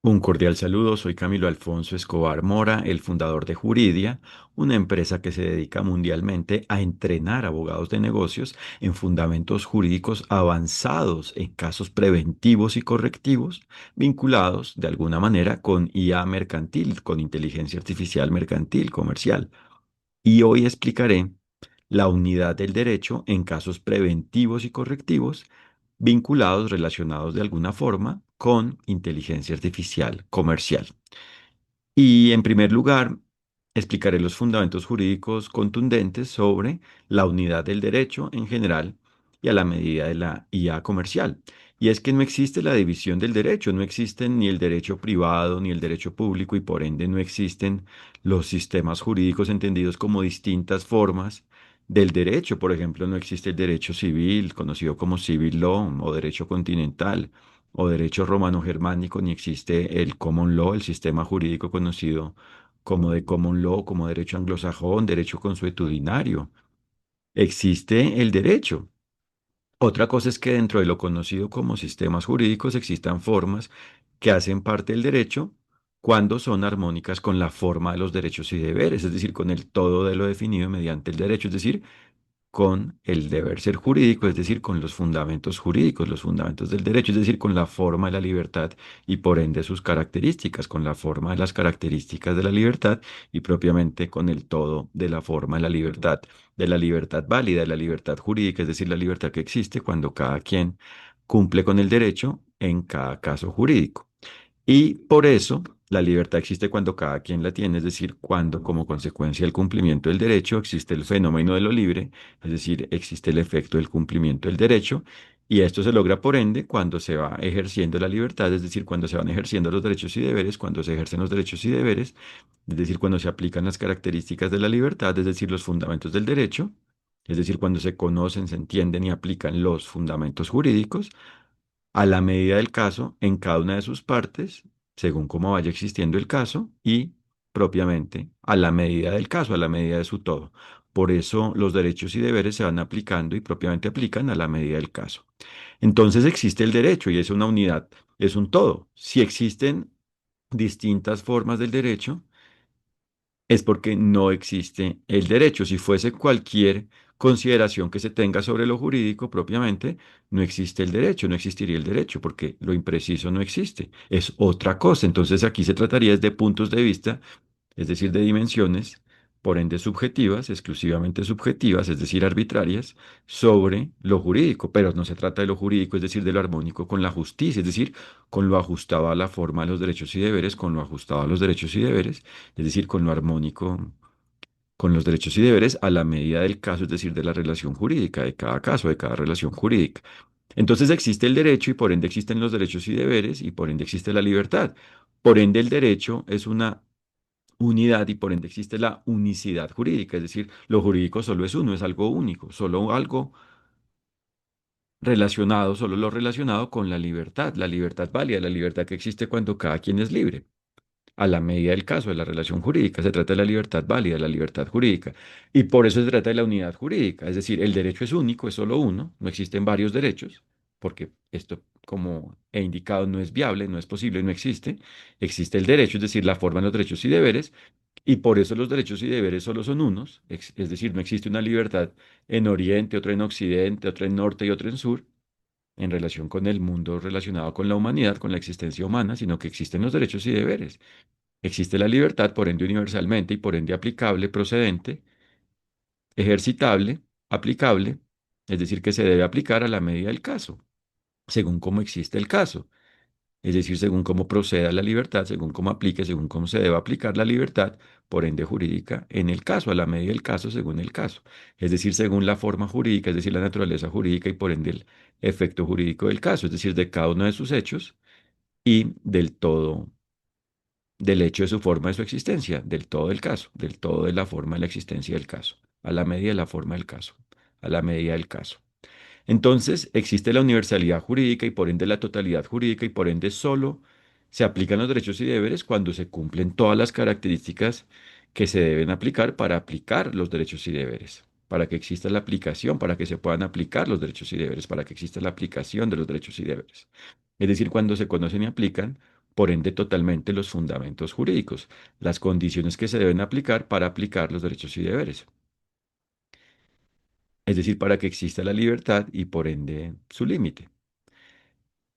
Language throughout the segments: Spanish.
Un cordial saludo, soy Camilo Alfonso Escobar Mora, el fundador de Juridia, una empresa que se dedica mundialmente a entrenar abogados de negocios en fundamentos jurídicos avanzados en casos preventivos y correctivos vinculados de alguna manera con IA mercantil, con inteligencia artificial mercantil, comercial. Y hoy explicaré la unidad del derecho en casos preventivos y correctivos vinculados, relacionados de alguna forma con inteligencia artificial comercial. Y en primer lugar, explicaré los fundamentos jurídicos contundentes sobre la unidad del derecho en general y a la medida de la IA comercial. Y es que no existe la división del derecho, no existen ni el derecho privado ni el derecho público y por ende no existen los sistemas jurídicos entendidos como distintas formas del derecho. Por ejemplo, no existe el derecho civil, conocido como civil law o derecho continental o derecho romano-germánico, ni existe el common law, el sistema jurídico conocido como de common law, como derecho anglosajón, derecho consuetudinario. Existe el derecho. Otra cosa es que dentro de lo conocido como sistemas jurídicos existan formas que hacen parte del derecho cuando son armónicas con la forma de los derechos y deberes, es decir, con el todo de lo definido mediante el derecho, es decir, con el deber ser jurídico, es decir, con los fundamentos jurídicos, los fundamentos del derecho, es decir, con la forma de la libertad y por ende sus características, con la forma de las características de la libertad y propiamente con el todo de la forma de la libertad válida, de la libertad jurídica, es decir, la libertad que existe cuando cada quien cumple con el derecho en cada caso jurídico. Y por eso la libertad existe cuando cada quien la tiene, es decir, cuando como consecuencia del cumplimiento del derecho existe el fenómeno de lo libre, es decir, existe el efecto del cumplimiento del derecho. Y esto se logra por ende cuando se va ejerciendo la libertad, es decir, cuando se van ejerciendo los derechos y deberes, cuando se ejercen los derechos y deberes, es decir, cuando se aplican las características de la libertad, es decir, los fundamentos del derecho, es decir, cuando se conocen, se entienden y aplican los fundamentos jurídicos a la medida del caso en cada una de sus partes, según cómo vaya existiendo el caso, y propiamente a la medida del caso, a la medida de su todo. Por eso los derechos y deberes se van aplicando y propiamente aplican a la medida del caso. Entonces existe el derecho y es una unidad, es un todo. Si existen distintas formas del derecho, es porque no existe el derecho. Si fuese cualquier consideración que se tenga sobre lo jurídico propiamente, no existe el derecho, no existiría el derecho, porque lo impreciso no existe, es otra cosa. Entonces aquí se trataría de puntos de vista, es decir, de dimensiones, por ende subjetivas, exclusivamente subjetivas, es decir, arbitrarias, sobre lo jurídico, pero no se trata de lo jurídico, es decir, de lo armónico con la justicia, es decir, con lo ajustado a la forma de los derechos y deberes, con lo ajustado a los derechos y deberes, es decir, con lo armónico con los derechos y deberes a la medida del caso, es decir, de la relación jurídica, de cada caso, de cada relación jurídica. Entonces existe el derecho y por ende existen los derechos y deberes y por ende existe la libertad. Por ende el derecho es una unidad y por ende existe la unicidad jurídica, es decir, lo jurídico solo es uno, es algo único, solo algo relacionado, solo lo relacionado con la libertad válida, la libertad que existe cuando cada quien es libre a la medida del caso de la relación jurídica. Se trata de la libertad válida, la libertad jurídica. Y por eso se trata de la unidad jurídica. Es decir, el derecho es único, es solo uno, no existen varios derechos, porque esto, como he indicado, no es viable, no es posible, no existe. Existe el derecho, es decir, la forma de los derechos y deberes, y por eso los derechos y deberes solo son unos. Es decir, no existe una libertad en Oriente, otra en Occidente, otra en Norte y otra en Sur en relación con el mundo relacionado con la humanidad, con la existencia humana, sino que existen los derechos y deberes. Existe la libertad, por ende universalmente y por ende aplicable, procedente, ejercitable, aplicable, es decir, que se debe aplicar a la medida del caso, según cómo existe el caso, es decir, según cómo proceda la libertad, según cómo aplique, según cómo se debe aplicar la libertad, por ende jurídica, en el caso, a la medida del caso, según el caso, es decir, según la forma jurídica, es decir, la naturaleza jurídica y por ende el efecto jurídico del caso, es decir, de cada uno de sus hechos y del todo del hecho de su forma de su existencia, del todo del caso, del todo de la forma de la existencia del caso, a la medida de la forma del caso, a la medida del caso. Entonces, existe la universalidad jurídica y por ende la totalidad jurídica y por ende solo se aplican los derechos y deberes cuando se cumplen todas las características que se deben aplicar para aplicar los derechos y deberes, para que exista la aplicación, para que se puedan aplicar los derechos y deberes, para que exista la aplicación de los derechos y deberes. Es decir, cuando se conocen y aplican por ende totalmente los fundamentos jurídicos, las condiciones que se deben aplicar para aplicar los derechos y deberes, es decir, para que exista la libertad y por ende su límite.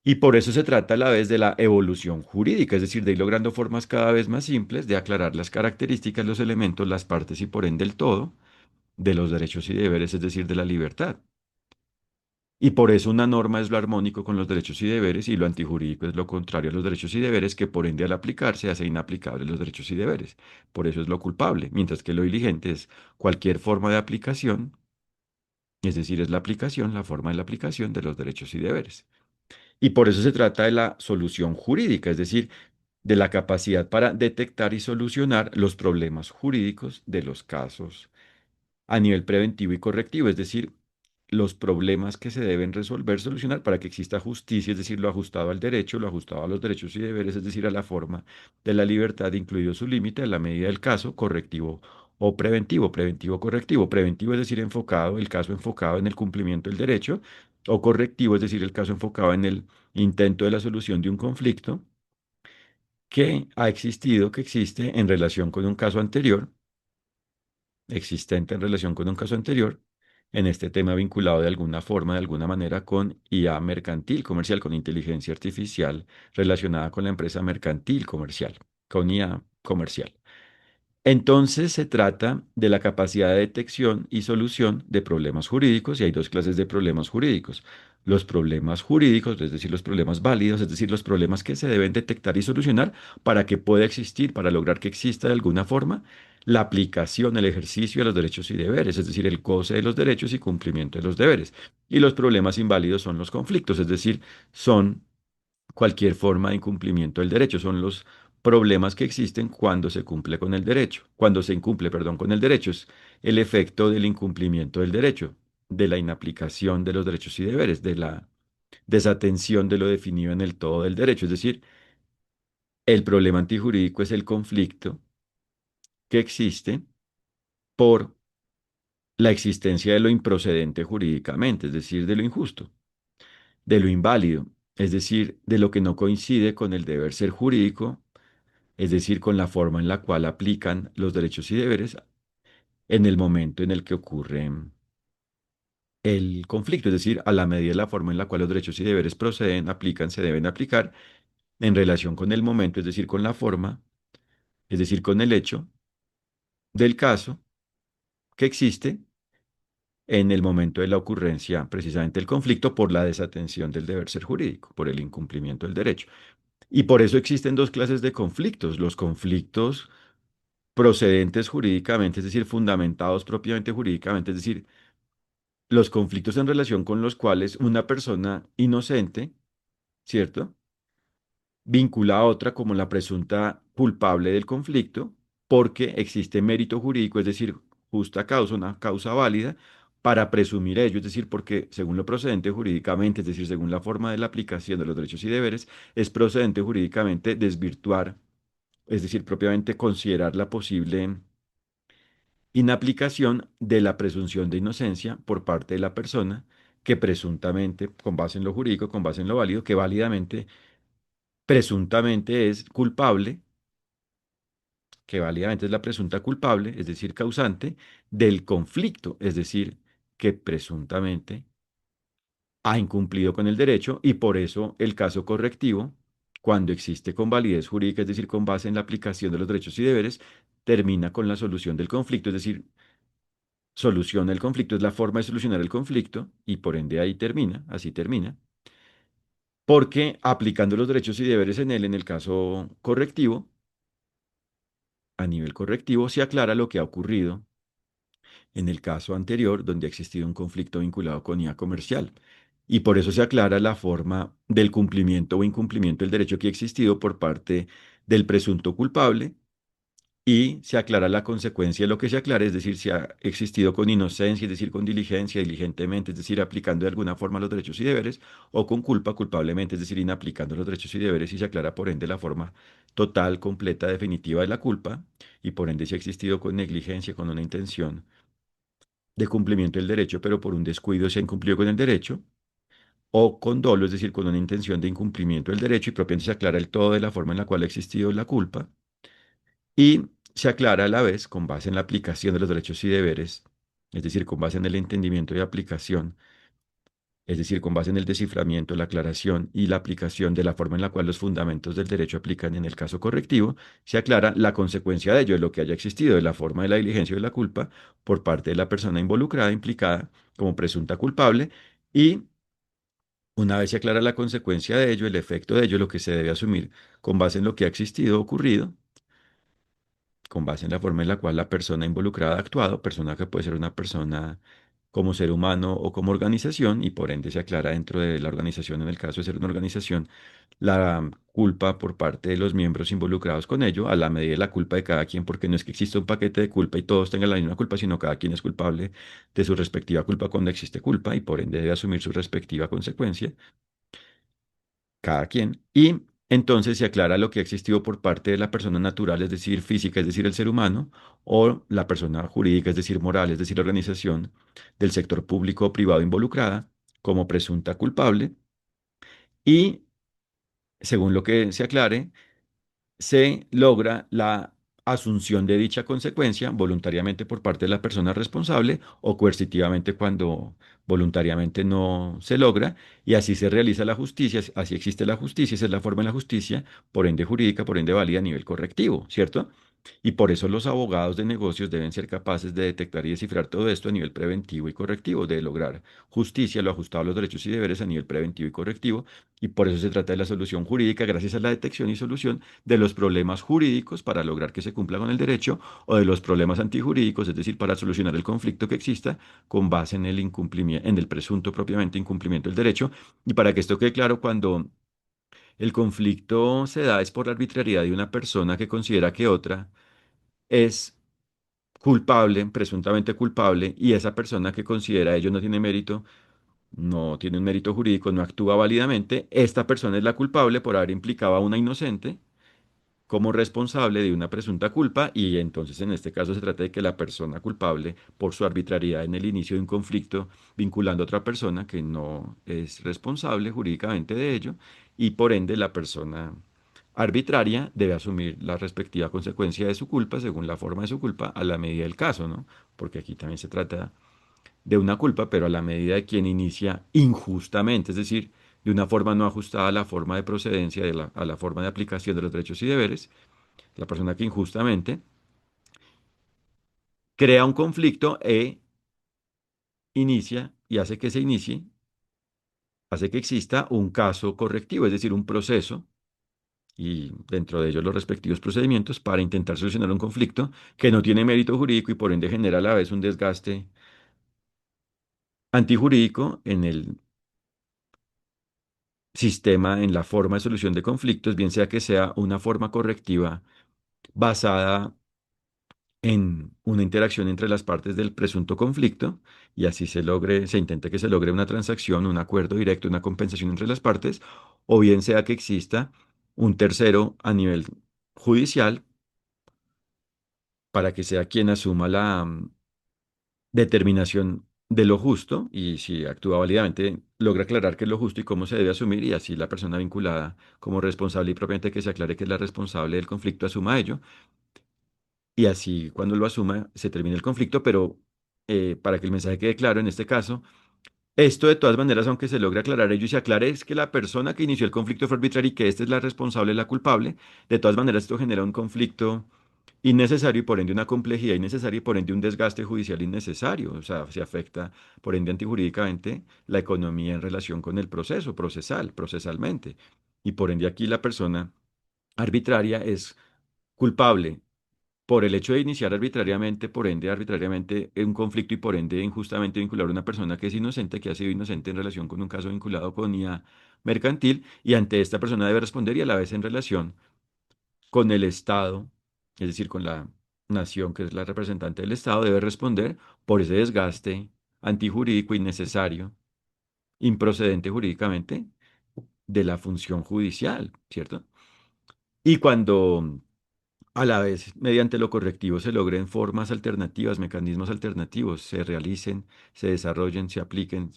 Y por eso se trata a la vez de la evolución jurídica, es decir, de ir logrando formas cada vez más simples de aclarar las características, los elementos, las partes y por ende el todo de los derechos y deberes, es decir, de la libertad. Y por eso una norma es lo armónico con los derechos y deberes y lo antijurídico es lo contrario a los derechos y deberes, que por ende al aplicarse hace inaplicables los derechos y deberes. Por eso es lo culpable, mientras que lo iligente es cualquier forma de aplicación, es decir, es la aplicación, la forma de la aplicación de los derechos y deberes. Y por eso se trata de la solución jurídica, es decir, de la capacidad para detectar y solucionar los problemas jurídicos de los casos a nivel preventivo y correctivo, es decir, los problemas que se deben resolver, solucionar para que exista justicia, es decir, lo ajustado al derecho, lo ajustado a los derechos y deberes, es decir, a la forma de la libertad, incluido su límite, a la medida del caso, correctivo o preventivo, preventivo, correctivo. Preventivo es decir, enfocado, el caso enfocado en el cumplimiento del derecho, o correctivo es decir, el caso enfocado en el intento de la solución de un conflicto que ha existido, que existe en relación con un caso anterior existente en relación con un caso anterior, en este tema vinculado de alguna forma, de alguna manera, con IA mercantil comercial, con inteligencia artificial relacionada con la empresa mercantil comercial, con IA comercial. Entonces se trata de la capacidad de detección y solución de problemas jurídicos y hay dos clases de problemas jurídicos. Los problemas jurídicos, es decir, los problemas válidos, es decir, los problemas que se deben detectar y solucionar para que pueda existir, para lograr que exista de alguna forma la aplicación, el ejercicio de los derechos y deberes, es decir, el goce de los derechos y cumplimiento de los deberes. Y los problemas inválidos son los conflictos, es decir, son cualquier forma de incumplimiento del derecho. Son los problemas que existen cuando se cumple con el derecho, cuando se incumple, perdón, con el derecho. Es el efecto del incumplimiento del derecho, de la inaplicación de los derechos y deberes, de la desatención de lo definido en el todo del derecho. Es decir, el problema antijurídico es el conflicto que existe por la existencia de lo improcedente jurídicamente, es decir, de lo injusto, de lo inválido, es decir, de lo que no coincide con el deber ser jurídico, es decir, con la forma en la cual aplican los derechos y deberes en el momento en el que ocurre el conflicto, es decir, a la medida de la forma en la cual los derechos y deberes proceden, aplican, se deben aplicar en relación con el momento, es decir, con la forma, es decir, con el hecho del caso que existe en el momento de la ocurrencia precisamente el conflicto por la desatención del deber ser jurídico, por el incumplimiento del derecho. Y por eso existen dos clases de conflictos, los conflictos procedentes jurídicamente, es decir, fundamentados propiamente jurídicamente, es decir, los conflictos en relación con los cuales una persona inocente, ¿cierto? Vincula a otra como la presunta culpable del conflicto, porque existe mérito jurídico, es decir, justa causa, una causa válida, para presumir ello, es decir, porque según lo procedente jurídicamente, es decir, según la forma de la aplicación de los derechos y deberes, es procedente jurídicamente desvirtuar, es decir, propiamente considerar la posible inaplicación de la presunción de inocencia por parte de la persona que presuntamente, con base en lo jurídico, con base en lo válido, que válidamente, presuntamente es culpable, que válidamente es la presunta culpable, es decir, causante del conflicto, es decir, que presuntamente ha incumplido con el derecho y por eso el caso correctivo, cuando existe con validez jurídica, es decir, con base en la aplicación de los derechos y deberes, termina con la solución del conflicto, es decir, soluciona el conflicto, es la forma de solucionar el conflicto y por ende ahí termina, así termina, porque aplicando los derechos y deberes en él, en el caso correctivo, a nivel correctivo, se aclara lo que ha ocurrido en el caso anterior, donde ha existido un conflicto vinculado con IA comercial. Y por eso se aclara la forma del cumplimiento o incumplimiento del derecho que ha existido por parte del presunto culpable y se aclara la consecuencia de lo que se aclara, es decir, si ha existido con inocencia, es decir, con diligencia, diligentemente, es decir, aplicando de alguna forma los derechos y deberes, o con culpa, culpablemente, es decir, inaplicando los derechos y deberes, y se aclara por ende la forma total, completa, definitiva de la culpa, y por ende si ha existido con negligencia, con una intención de cumplimiento del derecho, pero por un descuido se ha incumplido con el derecho, o con dolo, es decir, con una intención de incumplimiento del derecho y propiamente se aclara el todo de la forma en la cual ha existido la culpa y se aclara a la vez con base en la aplicación de los derechos y deberes, es decir, con base en el entendimiento y aplicación, es decir, con base en el desciframiento, la aclaración y la aplicación de la forma en la cual los fundamentos del derecho aplican en el caso correctivo, se aclara la consecuencia de ello, de lo que haya existido, de la forma de la diligencia o de la culpa por parte de la persona involucrada, implicada como presunta culpable y una vez se aclara la consecuencia de ello, el efecto de ello, lo que se debe asumir con base en lo que ha existido o ocurrido, con base en la forma en la cual la persona involucrada ha actuado, persona que puede ser una persona como ser humano o como organización, y por ende se aclara dentro de la organización, en el caso de ser una organización, la culpa por parte de los miembros involucrados con ello, a la medida de la culpa de cada quien, porque no es que exista un paquete de culpa y todos tengan la misma culpa, sino cada quien es culpable de su respectiva culpa cuando existe culpa, y por ende debe asumir su respectiva consecuencia cada quien. Y entonces se aclara lo que ha existido por parte de la persona natural, es decir, física, es decir, el ser humano, o la persona jurídica, es decir, moral, es decir, la organización del sector público o privado involucrada como presunta culpable. Y según lo que se aclare, se logra la asunción de dicha consecuencia voluntariamente por parte de la persona responsable o coercitivamente cuando voluntariamente no se logra, y así se realiza la justicia, así existe la justicia, esa es la forma de la justicia, por ende jurídica, por ende válida a nivel correctivo, ¿cierto? Y por eso los abogados de negocios deben ser capaces de detectar y descifrar todo esto a nivel preventivo y correctivo, de lograr justicia, lo ajustado a los derechos y deberes a nivel preventivo y correctivo. Y por eso se trata de la solución jurídica, gracias a la detección y solución de los problemas jurídicos para lograr que se cumpla con el derecho o de los problemas antijurídicos, es decir, para solucionar el conflicto que exista con base en el incumplimiento, en el presunto propiamente incumplimiento del derecho. Y para que esto quede claro, cuando el conflicto se da es por la arbitrariedad de una persona que considera que otra es culpable, presuntamente culpable, y esa persona que considera ello no tiene mérito, no tiene un mérito jurídico, no actúa válidamente, esta persona es la culpable por haber implicado a una inocente como responsable de una presunta culpa, y entonces en este caso se trata de que la persona culpable, por su arbitrariedad en el inicio de un conflicto vinculando a otra persona que no es responsable jurídicamente de ello, y por ende la persona arbitraria debe asumir la respectiva consecuencia de su culpa según la forma de su culpa a la medida del caso, ¿no? Porque aquí también se trata de una culpa, pero a la medida de quien inicia injustamente, es decir, de una forma no ajustada a la forma de procedencia, a la forma de aplicación de los derechos y deberes, la persona que injustamente crea un conflicto e inicia y hace que se inicie, hace que exista un caso correctivo, es decir, un proceso y dentro de ellos los respectivos procedimientos para intentar solucionar un conflicto que no tiene mérito jurídico y por ende genera a la vez un desgaste antijurídico en el sistema, en la forma de solución de conflictos, bien sea que sea una forma correctiva basada en una interacción entre las partes del presunto conflicto y así se logre, se intente que se logre una transacción, un acuerdo directo, una compensación entre las partes, o bien sea que exista un tercero a nivel judicial para que sea quien asuma la determinación de lo justo y si actúa válidamente logra aclarar qué es lo justo y cómo se debe asumir, y así la persona vinculada como responsable y propiamente que se aclare que es la responsable del conflicto asuma ello, y así cuando lo asuma se termina el conflicto, pero para que el mensaje quede claro en este caso, esto de todas maneras, aunque se logre aclarar ello y se aclare es que la persona que inició el conflicto fue arbitraria y que esta es la responsable, la culpable, de todas maneras esto genera un conflicto innecesario y por ende una complejidad innecesaria y por ende un desgaste judicial innecesario. O sea, se afecta por ende antijurídicamente la economía en relación con el proceso procesal, procesalmente. Y por ende aquí la persona arbitraria es culpable por el hecho de iniciar arbitrariamente, por ende arbitrariamente un conflicto y por ende injustamente vincular a una persona que es inocente, que ha sido inocente en relación con un caso vinculado con IA mercantil, y ante esta persona debe responder y a la vez en relación con el Estado, es decir, con la nación que es la representante del Estado, debe responder por ese desgaste antijurídico innecesario, improcedente jurídicamente de la función judicial, ¿cierto? Y cuando a la vez, mediante lo correctivo, se logren formas alternativas, mecanismos alternativos, se realicen, se desarrollen, se apliquen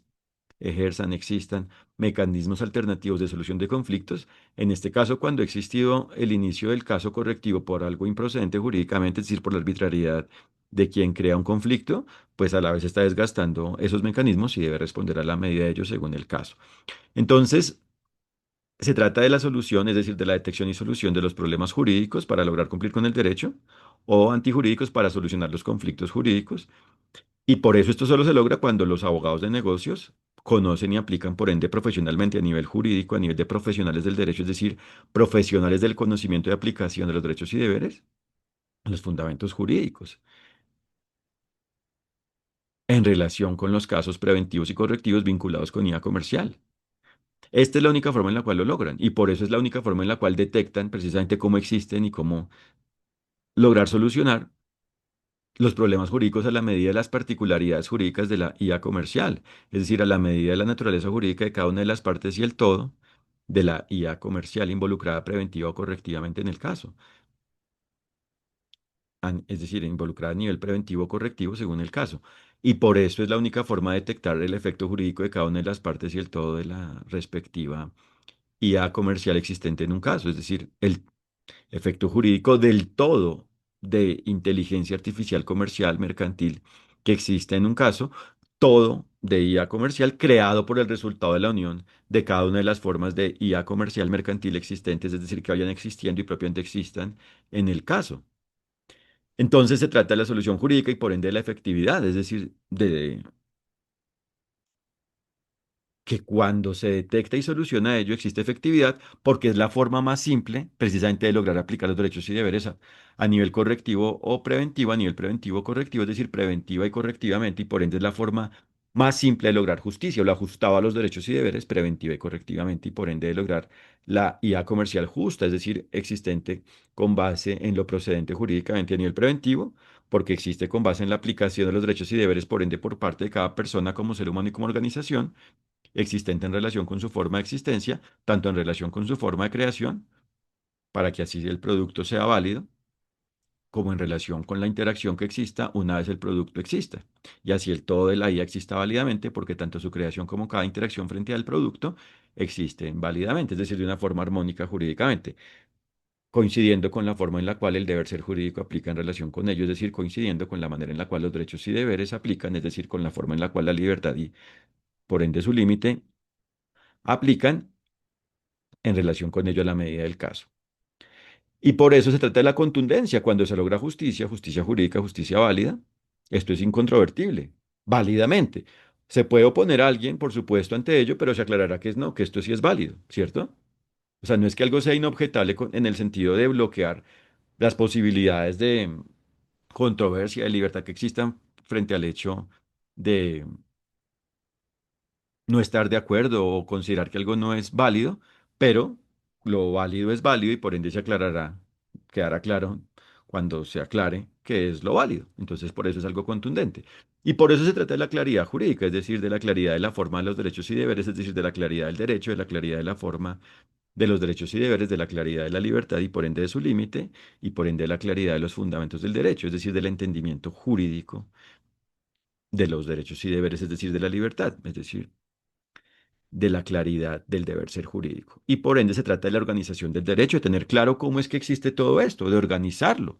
ejerzan, existan mecanismos alternativos de solución de conflictos. En este caso, cuando ha existido el inicio del caso correctivo por algo improcedente jurídicamente, es decir, por la arbitrariedad de quien crea un conflicto, pues a la vez está desgastando esos mecanismos y debe responder a la medida de ellos según el caso. Entonces, se trata de la solución, es decir, de la detección y solución de los problemas jurídicos para lograr cumplir con el derecho o antijurídicos para solucionar los conflictos jurídicos. Y por eso esto solo se logra cuando los abogados de negocios conocen y aplican, por ende, profesionalmente a nivel jurídico, a nivel de profesionales del derecho, es decir, profesionales del conocimiento y aplicación de los derechos y deberes, los fundamentos jurídicos, en relación con los casos preventivos y correctivos vinculados con IA comercial. Esta es la única forma en la cual lo logran y por eso es la única forma en la cual detectan precisamente cómo existen y cómo lograr solucionar los problemas jurídicos a la medida de las particularidades jurídicas de la IA comercial, es decir, a la medida de la naturaleza jurídica de cada una de las partes y el todo de la IA comercial involucrada preventiva o correctivamente en el caso, es decir, involucrada a nivel preventivo o correctivo según el caso. Y por eso es la única forma de detectar el efecto jurídico de cada una de las partes y el todo de la respectiva IA comercial existente en un caso, es decir, el efecto jurídico del todo de inteligencia artificial comercial mercantil que existe en un caso, todo de IA comercial creado por el resultado de la unión de cada una de las formas de IA comercial mercantil existentes, es decir, que vayan existiendo y propiamente existan en el caso. Entonces se trata de la solución jurídica y por ende de la efectividad, es decir, de que cuando se detecta y soluciona ello existe efectividad porque es la forma más simple precisamente de lograr aplicar los derechos y deberes a nivel correctivo o preventivo, a nivel preventivo o correctivo, es decir, preventiva y correctivamente, y por ende es la forma más simple de lograr justicia o lo ajustado a los derechos y deberes preventiva y correctivamente, y por ende de lograr la IA comercial justa, es decir, existente con base en lo procedente jurídicamente a nivel preventivo, porque existe con base en la aplicación de los derechos y deberes, por ende, por parte de cada persona como ser humano y como organización existente en relación con su forma de existencia, tanto en relación con su forma de creación, para que así el producto sea válido, como en relación con la interacción que exista una vez el producto exista. Y así el todo de la IA exista válidamente, porque tanto su creación como cada interacción frente al producto existen válidamente, es decir, de una forma armónica jurídicamente, coincidiendo con la forma en la cual el deber ser jurídico aplica en relación con ello, es decir, coincidiendo con la manera en la cual los derechos y deberes aplican, es decir, con la forma en la cual la libertad y, por ende, su límite aplican en relación con ello a la medida del caso. Y por eso se trata de la contundencia. Cuando se logra justicia, justicia jurídica, justicia válida, esto es incontrovertible, válidamente. Se puede oponer a alguien, por supuesto, ante ello, pero se aclarará que es no, que esto sí es válido, ¿cierto? O sea, no es que algo sea inobjetable en el sentido de bloquear las posibilidades de controversia, de libertad que existan frente al hecho de no estar de acuerdo o considerar que algo no es válido, pero lo válido es válido y por ende se aclarará, quedará claro cuando se aclare qué es lo válido. Entonces, por eso es algo contundente. Y por eso se trata de la claridad jurídica, es decir, de la claridad de la forma de los derechos y deberes, es decir, de la claridad del derecho, de la claridad de la forma de los derechos y deberes, de la claridad de la libertad y por ende de su límite, y por ende de la claridad de los fundamentos del derecho, es decir, del entendimiento jurídico de los derechos y deberes, es decir, de la libertad, es decir, de la claridad del deber ser jurídico. Y por ende se trata de la organización del derecho, de tener claro cómo es que existe todo esto, de organizarlo.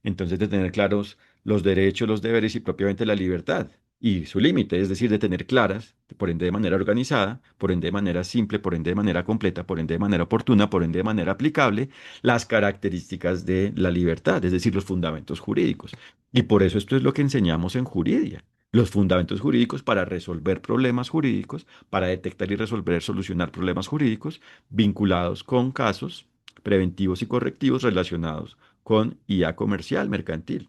Entonces, de tener claros los derechos, los deberes y propiamente la libertad y su límite, es decir, de tener claras, por ende de manera organizada, por ende de manera simple, por ende de manera completa, por ende de manera oportuna, por ende de manera aplicable, las características de la libertad, es decir, los fundamentos jurídicos. Y por eso esto es lo que enseñamos en Juridia, los fundamentos jurídicos para resolver problemas jurídicos, para detectar y resolver, solucionar problemas jurídicos vinculados con casos preventivos y correctivos relacionados con IA comercial, mercantil,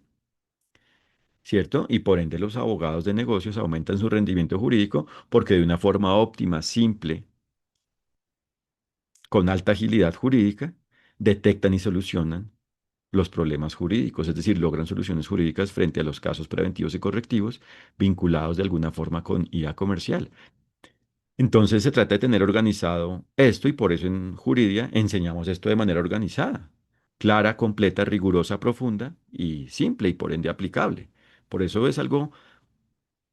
¿cierto? Y por ende los abogados de negocios aumentan su rendimiento jurídico porque de una forma óptima, simple, con alta agilidad jurídica, detectan y solucionan los problemas jurídicos, es decir, logran soluciones jurídicas frente a los casos preventivos y correctivos vinculados de alguna forma con IA comercial. Entonces se trata de tener organizado esto y por eso en Juridia enseñamos esto de manera organizada, clara, completa, rigurosa, profunda y simple y por ende aplicable. Por eso es algo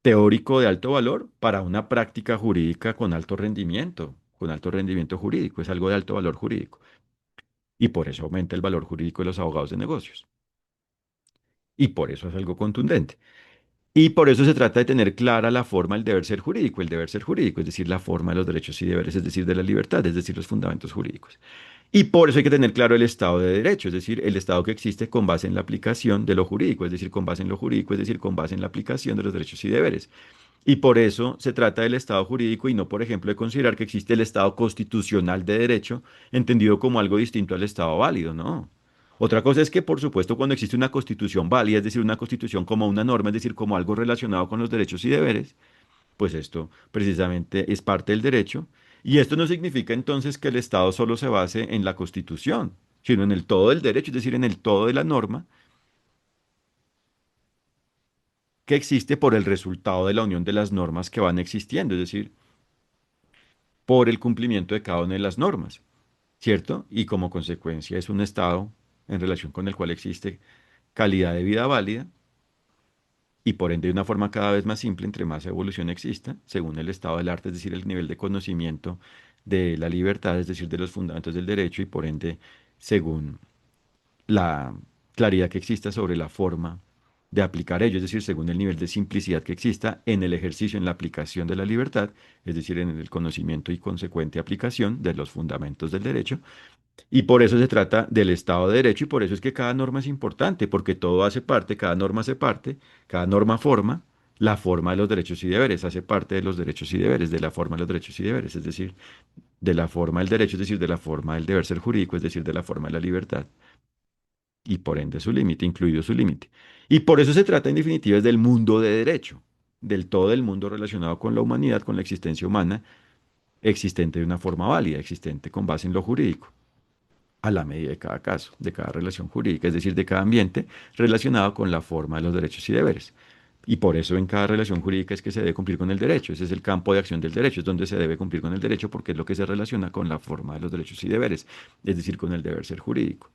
teórico de alto valor para una práctica jurídica con alto rendimiento jurídico, es algo de alto valor jurídico. Y por eso aumenta el valor jurídico de los abogados de negocios. Y por eso es algo contundente. Y por eso se trata de tener clara la forma del deber ser jurídico, el deber ser jurídico, es decir, la forma de los derechos y deberes, es decir, de la libertad, es decir, los fundamentos jurídicos. Y por eso hay que tener claro el Estado de Derecho, es decir, el Estado que existe con base en la aplicación de lo jurídico, es decir, con base en lo jurídico, es decir, con base en la aplicación de los derechos y deberes. Y por eso se trata del Estado jurídico y no, por ejemplo, de considerar que existe el Estado constitucional de derecho, entendido como algo distinto al Estado válido, ¿no? Otra cosa es que, por supuesto, cuando existe una constitución válida, es decir, una constitución como una norma, es decir, como algo relacionado con los derechos y deberes, pues esto precisamente es parte del derecho. Y esto no significa entonces que el Estado solo se base en la constitución, sino en el todo del derecho, es decir, en el todo de la norma que existe por el resultado de la unión de las normas que van existiendo, es decir, por el cumplimiento de cada una de las normas, ¿cierto? Y como consecuencia es un estado en relación con el cual existe calidad de vida válida y por ende de una forma cada vez más simple, entre más evolución exista, según el estado del arte, es decir, el nivel de conocimiento de la libertad, es decir, de los fundamentos del derecho y por ende según la claridad que exista sobre la forma de aplicar ello, es decir, según el nivel de simplicidad que exista en el ejercicio, en la aplicación de la libertad, es decir, en el conocimiento y consecuente aplicación de los fundamentos del derecho. Y por eso se trata del Estado de Derecho y por eso es que cada norma es importante, porque todo hace parte, cada norma hace parte, cada norma forma la forma de los derechos y deberes, hace parte de los derechos y deberes, de la forma de los derechos y deberes, es decir, de la forma del derecho, es decir, de la forma del deber ser jurídico, es decir, de la forma de la libertad y por ende su límite, incluido su límite. Y por eso se trata en definitiva es del mundo de derecho, del todo el mundo relacionado con la humanidad, con la existencia humana, existente de una forma válida, existente con base en lo jurídico, a la medida de cada caso, de cada relación jurídica, es decir, de cada ambiente relacionado con la forma de los derechos y deberes. Y por eso en cada relación jurídica es que se debe cumplir con el derecho. Ese es el campo de acción del derecho, es donde se debe cumplir con el derecho porque es lo que se relaciona con la forma de los derechos y deberes, es decir, con el deber ser jurídico.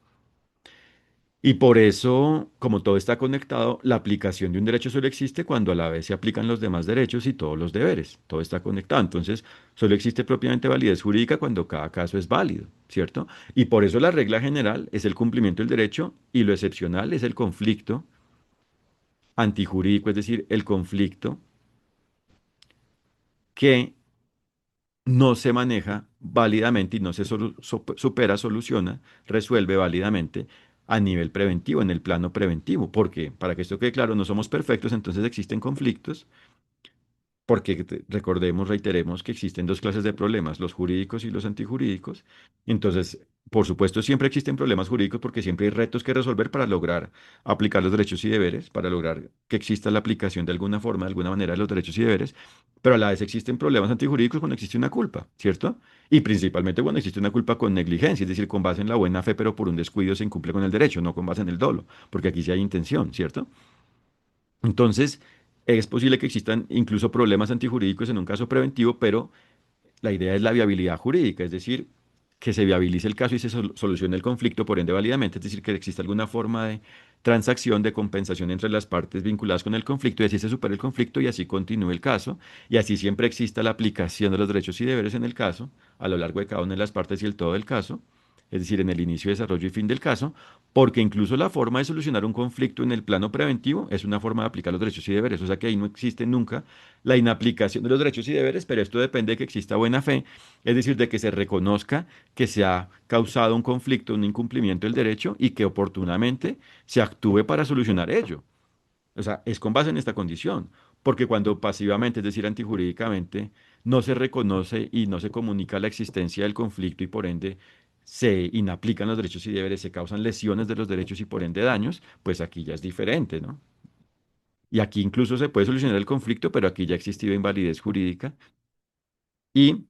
Y por eso, como todo está conectado, la aplicación de un derecho solo existe cuando a la vez se aplican los demás derechos y todos los deberes. Todo está conectado. Entonces, solo existe propiamente validez jurídica cuando cada caso es válido, ¿cierto? Y por eso la regla general es el cumplimiento del derecho y lo excepcional es el conflicto antijurídico, es decir, el conflicto que no se maneja válidamente y no se supera, soluciona, resuelve válidamente a nivel preventivo, en el plano preventivo. Porque, para que esto quede claro, no somos perfectos, entonces existen conflictos porque recordemos, reiteremos que existen dos clases de problemas, los jurídicos y los antijurídicos. Entonces, por supuesto, siempre existen problemas jurídicos porque siempre hay retos que resolver para lograr aplicar los derechos y deberes, para lograr que exista la aplicación de alguna forma, de alguna manera, de los derechos y deberes, pero a la vez existen problemas antijurídicos cuando existe una culpa, ¿cierto? Y principalmente cuando existe una culpa con negligencia, es decir, con base en la buena fe, pero por un descuido se incumple con el derecho, no con base en el dolo, porque aquí sí hay intención, ¿cierto? Entonces, es posible que existan incluso problemas antijurídicos en un caso preventivo, pero la idea es la viabilidad jurídica, es decir, que se viabilice el caso y se solucione el conflicto por ende válidamente, es decir, que exista alguna forma de transacción, de compensación entre las partes vinculadas con el conflicto y así se supere el conflicto y así continúe el caso y así siempre exista la aplicación de los derechos y deberes en el caso a lo largo de cada una de las partes y el todo del caso, es decir, en el inicio, desarrollo y fin del caso, porque incluso la forma de solucionar un conflicto en el plano preventivo es una forma de aplicar los derechos y deberes, o sea que ahí no existe nunca la inaplicación de los derechos y deberes, pero esto depende de que exista buena fe, es decir, de que se reconozca que se ha causado un conflicto, un incumplimiento del derecho y que oportunamente se actúe para solucionar ello. O sea, es con base en esta condición, porque cuando pasivamente, es decir, antijurídicamente, no se reconoce y no se comunica la existencia del conflicto y por ende se inaplican los derechos y deberes, se causan lesiones de los derechos y por ende daños, pues aquí ya es diferente, ¿no? Y aquí incluso se puede solucionar el conflicto, pero aquí ya ha existido invalidez jurídica y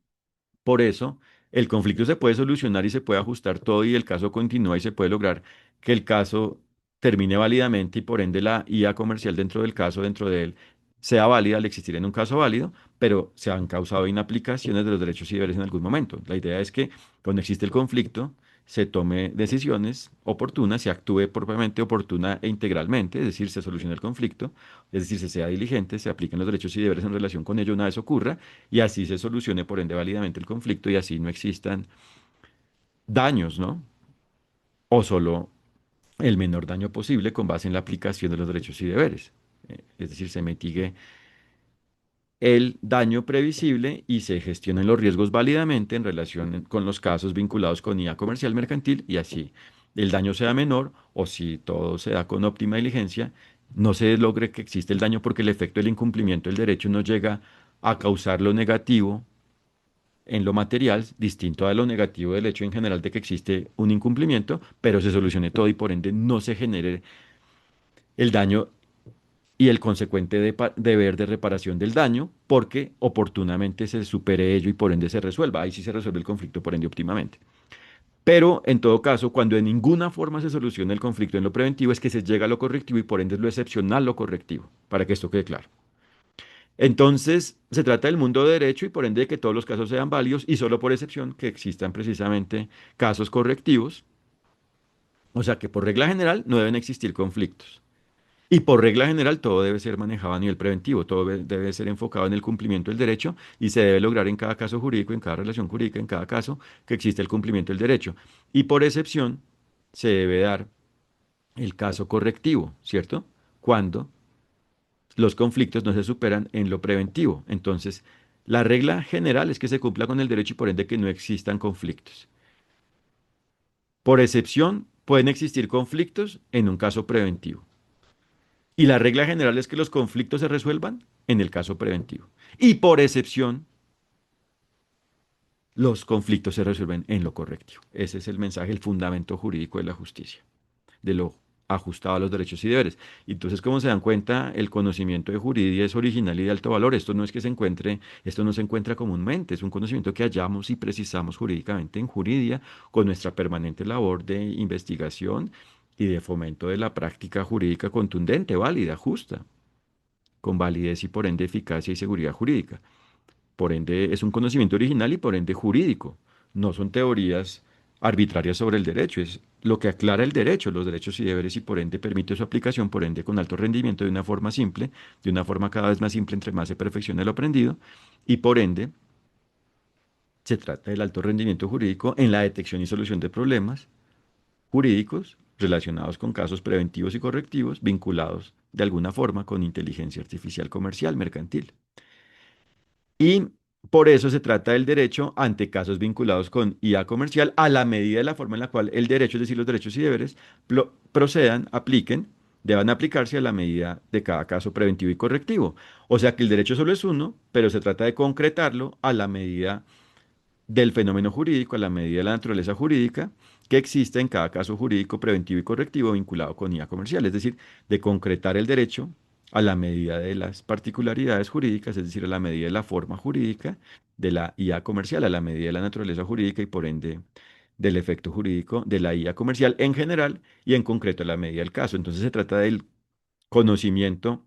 por eso el conflicto se puede solucionar y se puede ajustar todo y el caso continúa y se puede lograr que el caso termine válidamente y por ende la IA comercial dentro del caso, dentro de él, sea válida al existir en un caso válido, pero se han causado inaplicaciones de los derechos y deberes en algún momento. La idea es que cuando existe el conflicto, se tome decisiones oportunas, se actúe propiamente oportuna e integralmente, es decir, se solucione el conflicto, es decir, se sea diligente, se apliquen los derechos y deberes en relación con ello una vez ocurra, y así se solucione por ende válidamente el conflicto y así no existan daños, ¿no? O solo el menor daño posible con base en la aplicación de los derechos y deberes. Es decir, se mitigue el daño previsible y se gestionen los riesgos válidamente en relación con los casos vinculados con IA comercial mercantil y así el daño sea menor o si todo se da con óptima diligencia, no se logre que existe el daño porque el efecto del incumplimiento del derecho no llega a causar lo negativo en lo material, distinto a lo negativo del hecho en general de que existe un incumplimiento, pero se solucione todo y por ende no se genere el daño y el consecuente deber de reparación del daño, porque oportunamente se supere ello y por ende se resuelva. Ahí sí se resuelve el conflicto por ende óptimamente. Pero en todo caso, cuando de ninguna forma se soluciona el conflicto en lo preventivo, es que se llega a lo correctivo y por ende es lo excepcional lo correctivo, para que esto quede claro. Entonces, se trata del mundo de derecho y por ende de que todos los casos sean válidos y solo por excepción que existan precisamente casos correctivos, o sea que por regla general no deben existir conflictos. Y por regla general, todo debe ser manejado a nivel preventivo, todo debe ser enfocado en el cumplimiento del derecho y se debe lograr en cada caso jurídico, en cada relación jurídica, en cada caso que existe el cumplimiento del derecho. Y por excepción, se debe dar el caso correctivo, ¿cierto? Cuando los conflictos no se superan en lo preventivo. Entonces, la regla general es que se cumpla con el derecho y por ende que no existan conflictos. Por excepción, pueden existir conflictos en un caso preventivo. Y la regla general es que los conflictos se resuelvan en el caso preventivo. Y por excepción, los conflictos se resuelven en lo correctivo. Ese es el mensaje, el fundamento jurídico de la justicia, de lo ajustado a los derechos y deberes. Y entonces, como se dan cuenta, el conocimiento de jurídica es original y de alto valor. Esto no es que se encuentre, esto no se encuentra comúnmente, es un conocimiento que hallamos y precisamos jurídicamente en Juridia con nuestra permanente labor de investigación y de fomento de la práctica jurídica contundente, válida, justa, con validez y por ende eficacia y seguridad jurídica. Por ende es un conocimiento original y por ende jurídico. No son teorías arbitrarias sobre el derecho, es lo que aclara el derecho, los derechos y deberes y por ende permite su aplicación, por ende con alto rendimiento de una forma simple, de una forma cada vez más simple entre más se perfecciona lo aprendido y por ende se trata del alto rendimiento jurídico en la detección y solución de problemas jurídicos relacionados con casos preventivos y correctivos vinculados de alguna forma con inteligencia artificial comercial mercantil. Y por eso se trata del derecho ante casos vinculados con IA comercial a la medida de la forma en la cual el derecho, es decir, los derechos y deberes, procedan, apliquen, deban aplicarse a la medida de cada caso preventivo y correctivo. O sea que el derecho solo es uno, pero se trata de concretarlo a la medida del fenómeno jurídico, a la medida de la naturaleza jurídica que existe en cada caso jurídico preventivo y correctivo vinculado con IA comercial, es decir, de concretar el derecho a la medida de las particularidades jurídicas, es decir, a la medida de la forma jurídica de la IA comercial, a la medida de la naturaleza jurídica y por ende del efecto jurídico de la IA comercial en general y en concreto a la medida del caso. Entonces se trata del conocimiento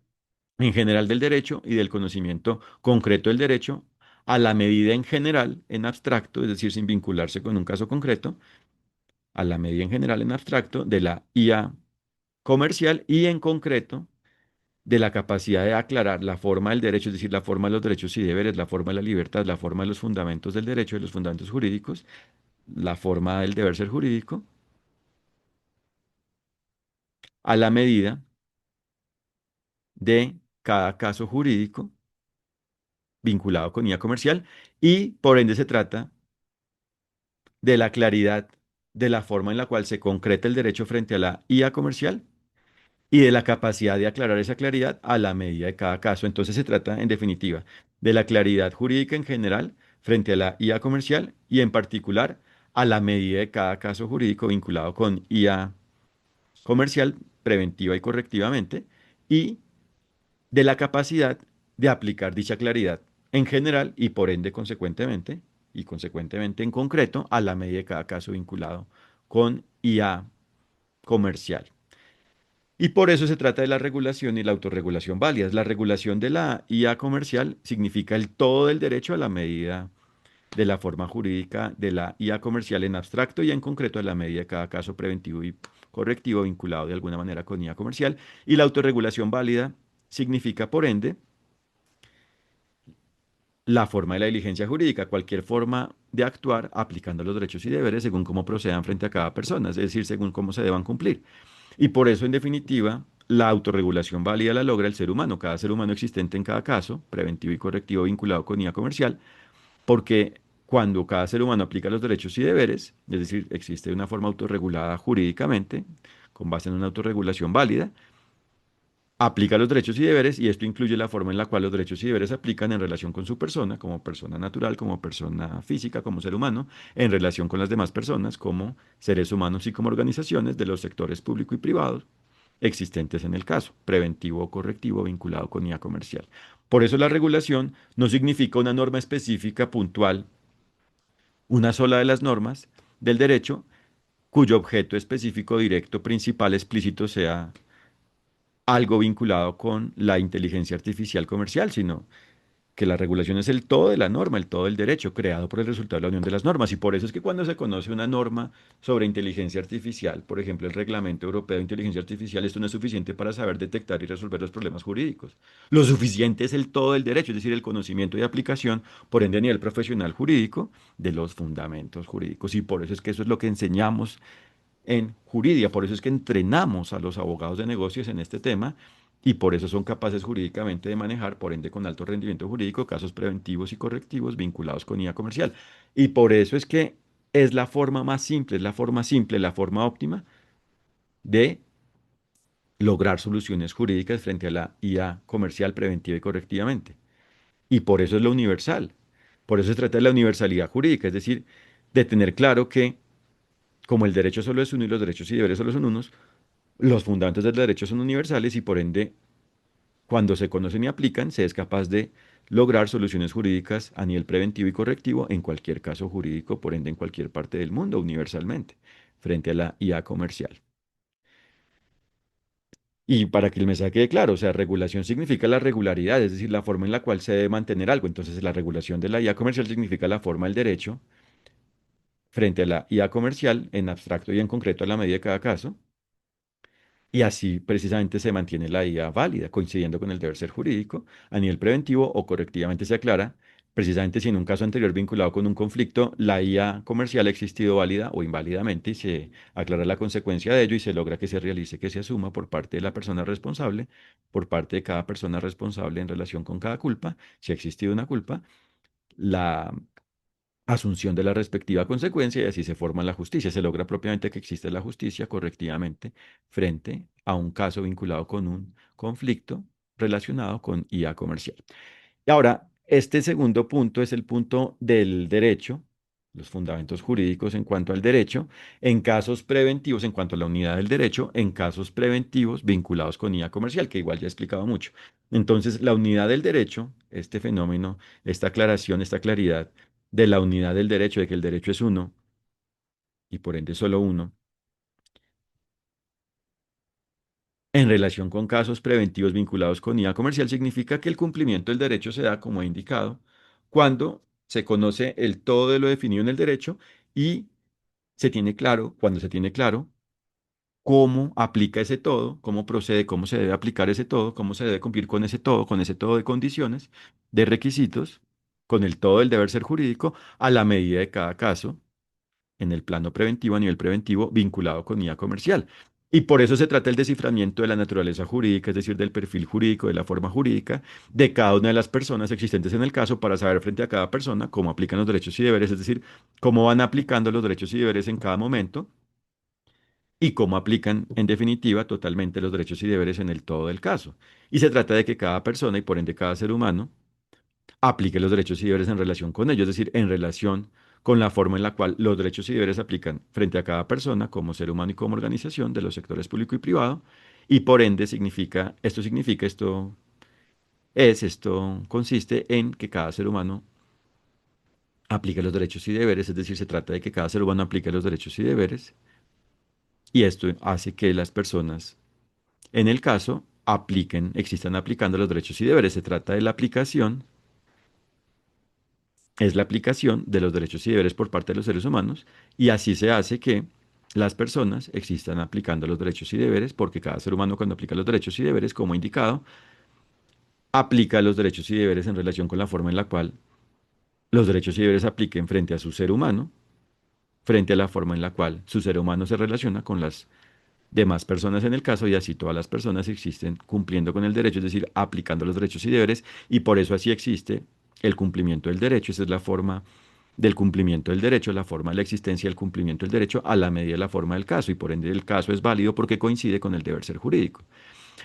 en general del derecho y del conocimiento concreto del derecho a la medida en general, en abstracto, es decir, sin vincularse con un caso concreto, a la medida en general, en abstracto, de la IA comercial y en concreto de la capacidad de aclarar la forma del derecho, es decir, la forma de los derechos y deberes, la forma de la libertad, la forma de los fundamentos del derecho, de los fundamentos jurídicos, la forma del deber ser jurídico, a la medida de cada caso jurídico vinculado con IA comercial y por ende se trata de la claridad de la forma en la cual se concreta el derecho frente a la IA comercial y de la capacidad de aclarar esa claridad a la medida de cada caso. Entonces se trata, en definitiva, de la claridad jurídica en general frente a la IA comercial y en particular a la medida de cada caso jurídico vinculado con IA comercial preventiva y correctivamente y de la capacidad de aplicar dicha claridad en general y por ende consecuentemente en concreto a la medida de cada caso vinculado con IA comercial. Y por eso se trata de la regulación y la autorregulación válidas. La regulación de la IA comercial significa el todo del derecho a la medida de la forma jurídica de la IA comercial en abstracto y en concreto a la medida de cada caso preventivo y correctivo vinculado de alguna manera con IA comercial. Y la autorregulación válida significa, por ende, la forma de la diligencia jurídica, cualquier forma de actuar aplicando los derechos y deberes según cómo procedan frente a cada persona, es decir, según cómo se deban cumplir. Y por eso, en definitiva, la autorregulación válida la logra el ser humano, cada ser humano existente en cada caso, preventivo y correctivo vinculado con IA comercial, porque cuando cada ser humano aplica los derechos y deberes, es decir, existe una forma autorregulada jurídicamente, con base en una autorregulación válida, aplica los derechos y deberes y esto incluye la forma en la cual los derechos y deberes se aplican en relación con su persona, como persona natural, como persona física, como ser humano, en relación con las demás personas, como seres humanos y como organizaciones de los sectores público y privado existentes en el caso, preventivo o correctivo vinculado con IA comercial. Por eso la regulación no significa una norma específica puntual, una sola de las normas del derecho cuyo objeto específico, directo, principal, explícito sea algo vinculado con la inteligencia artificial comercial, sino que la regulación es el todo de la norma, el todo del derecho creado por el resultado de la unión de las normas. Y por eso es que cuando se conoce una norma sobre inteligencia artificial, por ejemplo, el Reglamento Europeo de Inteligencia Artificial, esto no es suficiente para saber detectar y resolver los problemas jurídicos. Lo suficiente es el todo del derecho, es decir, el conocimiento y aplicación, por ende, a nivel profesional jurídico, de los fundamentos jurídicos. Y por eso es que eso es lo que enseñamos en Juridia. Por eso es que entrenamos a los abogados de negocios en este tema y por eso son capaces jurídicamente de manejar, por ende con alto rendimiento jurídico, casos preventivos y correctivos vinculados con IA comercial. Y por eso es que es la forma más simple, es la forma simple, la forma óptima de lograr soluciones jurídicas frente a la IA comercial preventiva y correctivamente. Y por eso es lo universal. Por eso se trata de la universalidad jurídica, es decir, de tener claro que como el derecho solo es uno y los derechos y deberes solo son unos, los fundamentos del derecho son universales y por ende, cuando se conocen y aplican, se es capaz de lograr soluciones jurídicas a nivel preventivo y correctivo en cualquier caso jurídico, por ende en cualquier parte del mundo, universalmente, frente a la IA comercial. Y para que el mensaje quede claro, o sea, regulación significa la regularidad, es decir, la forma en la cual se debe mantener algo. Entonces, la regulación de la IA comercial significa la forma del derecho frente a la IA comercial en abstracto y en concreto a la medida de cada caso. Y así precisamente se mantiene la IA válida, coincidiendo con el deber ser jurídico a nivel preventivo o correctivamente se aclara, precisamente si en un caso anterior vinculado con un conflicto, la IA comercial ha existido válida o inválidamente y se aclara la consecuencia de ello y se logra que se realice, que se asuma por parte de la persona responsable, por parte de cada persona responsable en relación con cada culpa, si ha existido una culpa, la asunción de la respectiva consecuencia y así se forma la justicia. Se logra propiamente que existe la justicia correctivamente frente a un caso vinculado con un conflicto relacionado con IA comercial. Y ahora, este segundo punto es el punto del derecho, los fundamentos jurídicos en cuanto al derecho, en casos preventivos, en cuanto a la unidad del derecho, en casos preventivos vinculados con IA comercial, que igual ya he explicado mucho. Entonces, la unidad del derecho, este fenómeno, esta aclaración, esta claridad de la unidad del derecho, de que el derecho es uno y por ende solo uno, en relación con casos preventivos vinculados con IA comercial, significa que el cumplimiento del derecho se da, como he indicado, cuando se conoce el todo de lo definido en el derecho y se tiene claro, cuando se tiene claro cómo aplica ese todo, cómo procede, cómo se debe aplicar ese todo, cómo se debe cumplir con ese todo de condiciones, de requisitos, con el todo del deber ser jurídico, a la medida de cada caso en el plano preventivo, a nivel preventivo, vinculado con IA comercial. Y por eso se trata el desciframiento de la naturaleza jurídica, es decir, del perfil jurídico, de la forma jurídica de cada una de las personas existentes en el caso para saber frente a cada persona cómo aplican los derechos y deberes, es decir, cómo van aplicando los derechos y deberes en cada momento y cómo aplican, en definitiva, totalmente los derechos y deberes en el todo del caso. Y se trata de que cada persona y por ende cada ser humano aplique los derechos y deberes en relación con ellos, es decir, en relación con la forma en la cual los derechos y deberes se aplican frente a cada persona como ser humano y como organización de los sectores público y privado, y por ende significa, esto consiste en que cada ser humano aplique los derechos y deberes, es decir, se trata de que cada ser humano aplique los derechos y deberes, y esto hace que las personas, en el caso, existan aplicando los derechos y deberes. Se trata de la aplicación es la aplicación de los derechos y deberes por parte de los seres humanos y así se hace que las personas existan aplicando los derechos y deberes porque cada ser humano cuando aplica los derechos y deberes, como indicado, aplica los derechos y deberes en relación con la forma en la cual los derechos y deberes apliquen frente a su ser humano, frente a la forma en la cual su ser humano se relaciona con las demás personas en el caso y así todas las personas existen cumpliendo con el derecho, es decir, aplicando los derechos y deberes y por eso así existe el cumplimiento del derecho. Esa es la forma del cumplimiento del derecho, la forma de la existencia del cumplimiento del derecho a la medida de la forma del caso y por ende el caso es válido porque coincide con el deber ser jurídico.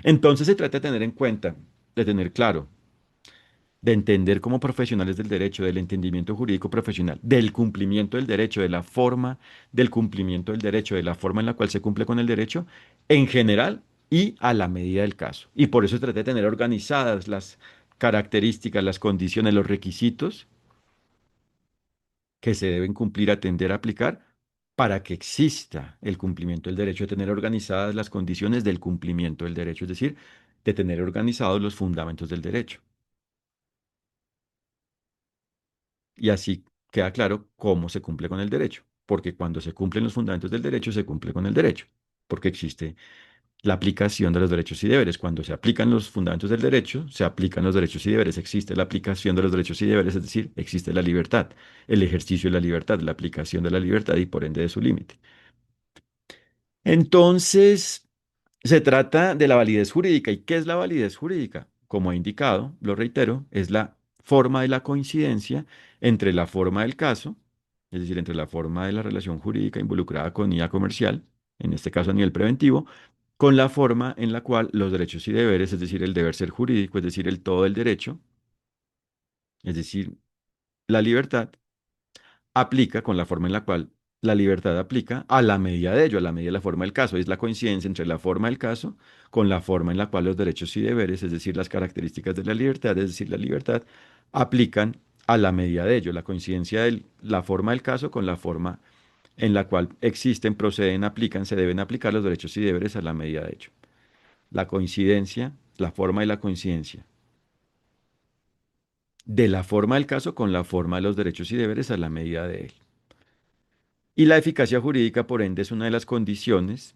Entonces se trata de tener en cuenta, de tener claro, de entender como profesionales del derecho, del entendimiento jurídico profesional, del cumplimiento del derecho, de la forma del cumplimiento del derecho, de la forma en la cual se cumple con el derecho, en general y a la medida del caso. Y por eso se trata de tener organizadas las características, las condiciones, los requisitos que se deben cumplir, atender, aplicar para que exista el cumplimiento del derecho, de tener organizadas las condiciones del cumplimiento del derecho, es decir, de tener organizados los fundamentos del derecho. Y así queda claro cómo se cumple con el derecho, porque cuando se cumplen los fundamentos del derecho, se cumple con el derecho, porque existe la aplicación de los derechos y deberes. Cuando se aplican los fundamentos del derecho, se aplican los derechos y deberes, existe la aplicación de los derechos y deberes, es decir, existe la libertad, el ejercicio de la libertad, la aplicación de la libertad y por ende de su límite. Entonces, se trata de la validez jurídica. ¿Y qué es la validez jurídica? Como he indicado, lo reitero, es la forma de la coincidencia entre la forma del caso, es decir, entre la forma de la relación jurídica involucrada con IA comercial, en este caso a nivel preventivo, con la forma en la cual los derechos y deberes, es decir, el deber ser jurídico, es decir, el todo del derecho, es decir, la libertad, aplica con la forma en la cual la libertad aplica a la medida de ello, a la medida de la forma del caso. Es la coincidencia entre la forma del caso con la forma en la cual los derechos y deberes, es decir, las características de la libertad, es decir, la libertad, aplican a la medida de ello. La coincidencia de la forma del caso con la forma en la cual existen, proceden, aplican, se deben aplicar los derechos y deberes a la medida de ello. La coincidencia, la forma y la coincidencia de la forma del caso con la forma de los derechos y deberes a la medida de él. Y la eficacia jurídica, por ende, es una de las condiciones,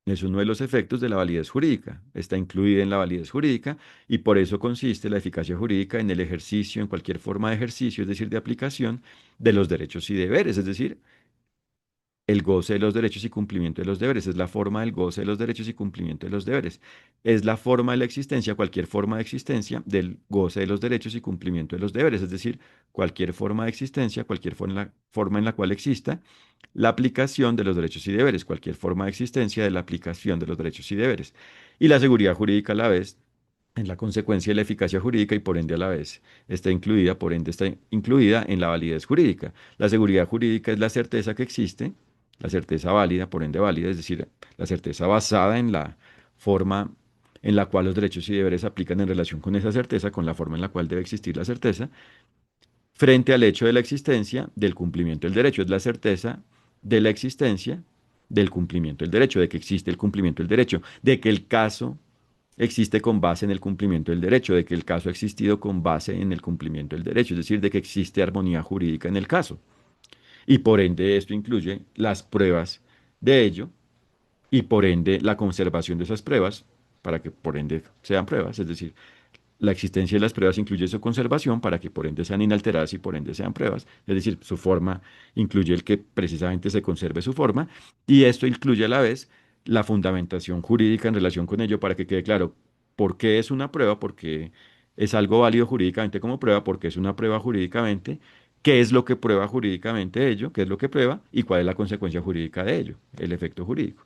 es uno de los efectos de la validez jurídica. Está incluida en la validez jurídica y por eso consiste la eficacia jurídica en el ejercicio, en cualquier forma de ejercicio, es decir, de aplicación de los derechos y deberes, es decir, el goce de los derechos y cumplimiento de los deberes. Es la forma del goce de los derechos y cumplimiento de los deberes. Es la forma de la existencia, cualquier forma de existencia del goce de los derechos y cumplimiento de los deberes. Es decir, cualquier forma de existencia, cualquier forma en la cual exista la aplicación de los derechos y deberes, cualquier forma de existencia de la aplicación de los derechos y deberes. Y la seguridad jurídica a la vez en la consecuencia de la eficacia jurídica y por ende a la vez está incluida, por ende está incluida en la validez jurídica. La seguridad jurídica es la certeza que existe, la certeza válida, por ende válida, es decir, la certeza basada en la forma en la cual los derechos y deberes se aplican en relación con esa certeza, con la forma en la cual debe existir la certeza, frente al hecho de la existencia del cumplimiento del derecho. Es la certeza de la existencia del cumplimiento del derecho, de que existe el cumplimiento del derecho, de que el caso existe con base en el cumplimiento del derecho, de que el caso ha existido con base en el cumplimiento del derecho, es decir, de que existe armonía jurídica en el caso. Y por ende esto incluye las pruebas de ello y por ende la conservación de esas pruebas para que por ende sean pruebas, es decir, la existencia de las pruebas incluye su conservación para que por ende sean inalteradas y por ende sean pruebas. Es decir, su forma incluye el que precisamente se conserve su forma y esto incluye a la vez la fundamentación jurídica en relación con ello para que quede claro por qué es una prueba, porque es algo válido jurídicamente como prueba, porque es una prueba jurídicamente, qué es lo que prueba jurídicamente ello, qué es lo que prueba y cuál es la consecuencia jurídica de ello, el efecto jurídico.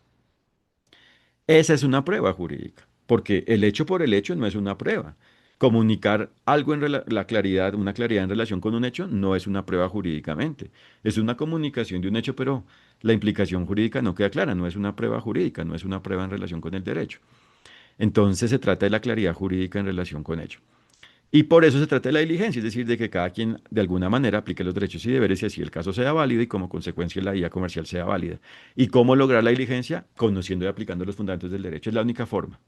Esa es una prueba jurídica, porque el hecho por el hecho no es una prueba. Comunicar algo en la claridad, una claridad en relación con un hecho, no es una prueba jurídicamente. Es una comunicación de un hecho, pero la implicación jurídica no queda clara, no es una prueba jurídica, no es una prueba en relación con el derecho. Entonces se trata de la claridad jurídica en relación con ello. Y por eso se trata de la diligencia, es decir, de que cada quien de alguna manera aplique los derechos y deberes y así el caso sea válido y como consecuencia la vía comercial sea válida. ¿Y cómo lograr la diligencia? Conociendo y aplicando los fundamentos del derecho. Es la única forma.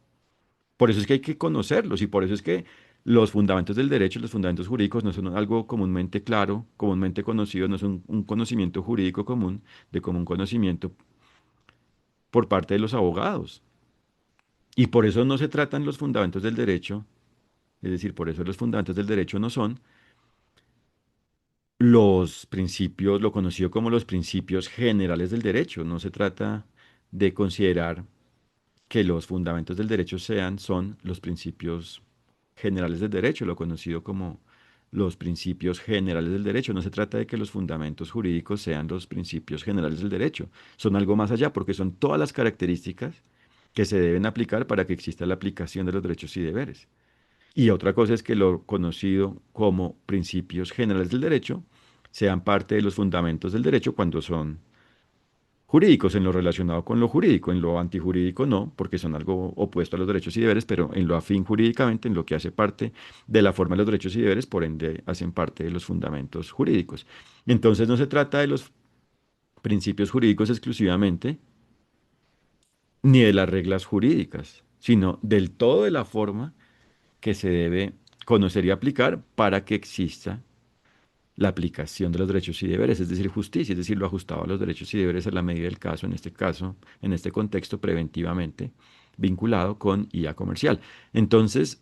Por eso es que hay que conocerlos y por eso es que Los fundamentos del derecho, los fundamentos jurídicos no son algo comúnmente claro, comúnmente conocido, no son un conocimiento jurídico común, de común conocimiento por parte de los abogados. Y por eso no se tratan los fundamentos del derecho, es decir, por eso los fundamentos del derecho no son los principios, lo conocido como los principios generales del derecho. No se trata de considerar que los fundamentos del derecho son los principios generales del derecho, lo conocido como los principios generales del derecho. No se trata de que los fundamentos jurídicos sean los principios generales del derecho. Son algo más allá porque son todas las características que se deben aplicar para que exista la aplicación de los derechos y deberes. Y otra cosa es que lo conocido como principios generales del derecho sean parte de los fundamentos del derecho cuando son jurídicos, en lo relacionado con lo jurídico, en lo antijurídico no, porque son algo opuesto a los derechos y deberes, pero en lo afín jurídicamente, en lo que hace parte de la forma de los derechos y deberes, por ende hacen parte de los fundamentos jurídicos. Entonces no se trata de los principios jurídicos exclusivamente, ni de las reglas jurídicas, sino del todo de la forma que se debe conocer y aplicar para que exista la aplicación de los derechos y deberes, es decir, justicia, es decir, lo ajustado a los derechos y deberes a la medida del caso, en este contexto, preventivamente vinculado con IA comercial. Entonces,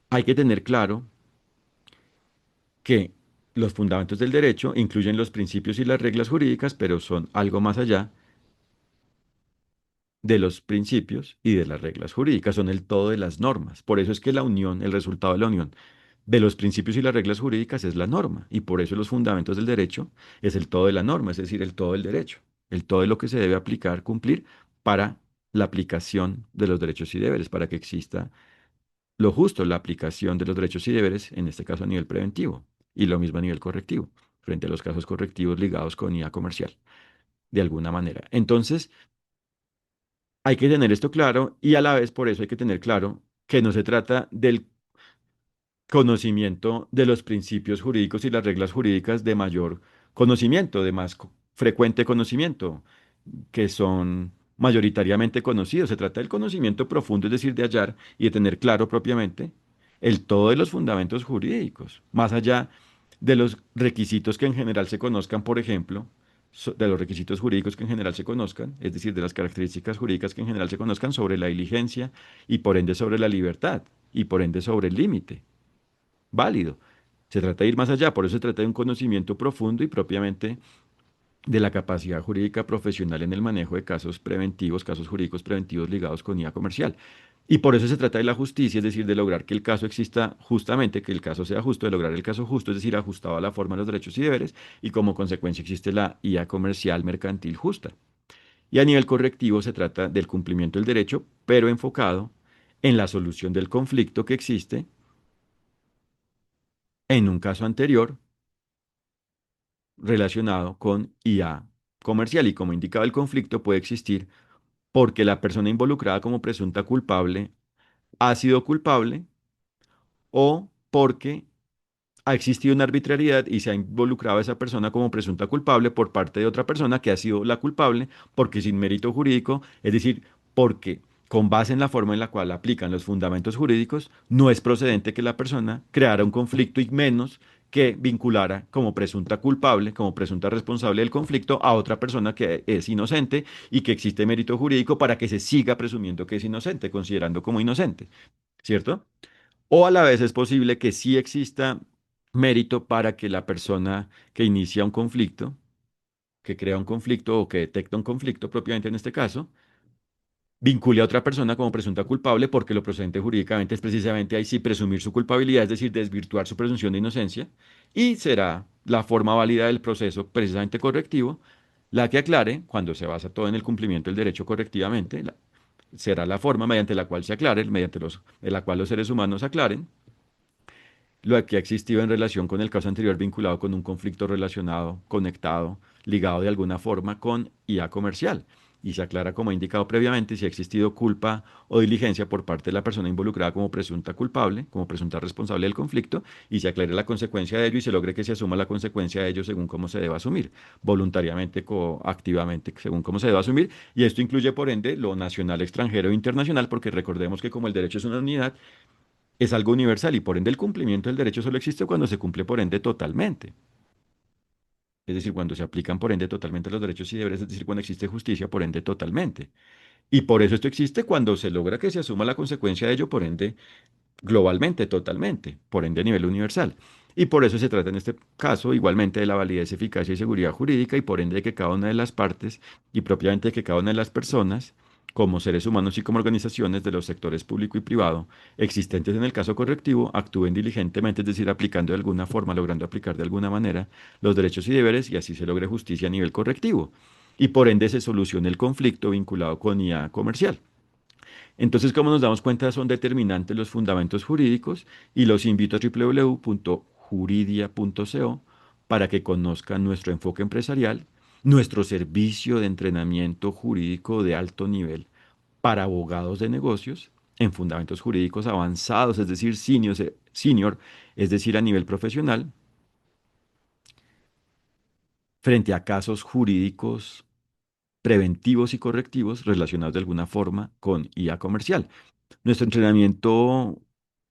hay que tener claro que los fundamentos del derecho incluyen los principios y las reglas jurídicas, pero son algo más allá de los principios y de las reglas jurídicas, son el todo de las normas. Por eso es que la unión, el resultado de la unión de los principios y las reglas jurídicas es la norma, y por eso los fundamentos del derecho es el todo de la norma, es decir, el todo del derecho, el todo de lo que se debe aplicar, cumplir para la aplicación de los derechos y deberes, para que exista lo justo, la aplicación de los derechos y deberes, en este caso a nivel preventivo, y lo mismo a nivel correctivo, frente a los casos correctivos ligados con IA comercial, de alguna manera. Entonces, hay que tener esto claro y a la vez por eso hay que tener claro que no se trata del conocimiento de los principios jurídicos y las reglas jurídicas de mayor conocimiento, de más frecuente conocimiento, que son mayoritariamente conocidos. Se trata del conocimiento profundo, es decir, de hallar y de tener claro propiamente el todo de los fundamentos jurídicos, más allá de los requisitos que en general se conozcan, por ejemplo, de los requisitos jurídicos que en general se conozcan, es decir, de las características jurídicas que en general se conozcan sobre la diligencia y por ende sobre la libertad y por ende sobre el límite válido. Se trata de ir más allá, por eso se trata de un conocimiento profundo y propiamente de la capacidad jurídica profesional en el manejo de casos preventivos, casos jurídicos preventivos ligados con IA comercial. Y por eso se trata de la justicia, es decir, de lograr que el caso exista justamente, que el caso sea justo, de lograr el caso justo, es decir, ajustado a la forma de los derechos y deberes, y como consecuencia existe la IA comercial mercantil justa. Y a nivel correctivo se trata del cumplimiento del derecho, pero enfocado en la solución del conflicto que existe en un caso anterior relacionado con IA comercial. Y como indicaba, el conflicto puede existir porque la persona involucrada como presunta culpable ha sido culpable o porque ha existido una arbitrariedad y se ha involucrado a esa persona como presunta culpable por parte de otra persona que ha sido la culpable porque sin mérito jurídico, es decir, porque con base en la forma en la cual aplican los fundamentos jurídicos, no es procedente que la persona creara un conflicto y menos que vinculara como presunta culpable, como presunta responsable del conflicto a otra persona que es inocente y que existe mérito jurídico para que se siga presumiendo que es inocente, considerando como inocente, ¿cierto? O a la vez es posible que sí exista mérito para que la persona que inicia un conflicto, que crea un conflicto o que detecta un conflicto propiamente en este caso, vincule a otra persona como presunta culpable porque lo procedente jurídicamente es precisamente ahí sí presumir su culpabilidad, es decir, desvirtuar su presunción de inocencia, y será la forma válida del proceso precisamente correctivo la que aclare, cuando se basa todo en el cumplimiento del derecho correctivamente, será la forma mediante la cual se aclare, de la cual los seres humanos aclaren lo que ha existido en relación con el caso anterior vinculado con un conflicto relacionado, conectado, ligado de alguna forma con IA comercial. Y se aclara, como he indicado previamente, si ha existido culpa o diligencia por parte de la persona involucrada como presunta culpable, como presunta responsable del conflicto, y se aclare la consecuencia de ello y se logre que se asuma la consecuencia de ello según cómo se deba asumir, voluntariamente, activamente, según cómo se deba asumir. Y esto incluye, por ende, lo nacional, extranjero e internacional, porque recordemos que como el derecho es una unidad, Es algo universal y por ende el cumplimiento del derecho solo existe cuando se cumple por ende totalmente. Es decir, cuando se aplican por ende totalmente los derechos y deberes, es decir, cuando existe justicia por ende totalmente. Y por eso esto existe cuando se logra que se asuma la consecuencia de ello por ende globalmente, totalmente, por ende a nivel universal. Y por eso se trata en este caso igualmente de la validez, eficacia y seguridad jurídica y por ende de que cada una de las partes y propiamente de que cada una de las personas, como seres humanos y como organizaciones de los sectores público y privado existentes en el caso correctivo, actúen diligentemente, es decir, aplicando de alguna forma, logrando aplicar de alguna manera los derechos y deberes y así se logre justicia a nivel correctivo. Y por ende se solucione el conflicto vinculado con IA comercial. Entonces, como nos damos cuenta, son determinantes los fundamentos jurídicos y los invito a www.juridia.co para que conozcan nuestro enfoque empresarial, nuestro servicio de entrenamiento jurídico de alto nivel para abogados de negocios en fundamentos jurídicos avanzados, es decir, senior, es decir, a nivel profesional, frente a casos jurídicos preventivos y correctivos relacionados de alguna forma con IA comercial. Nuestro entrenamiento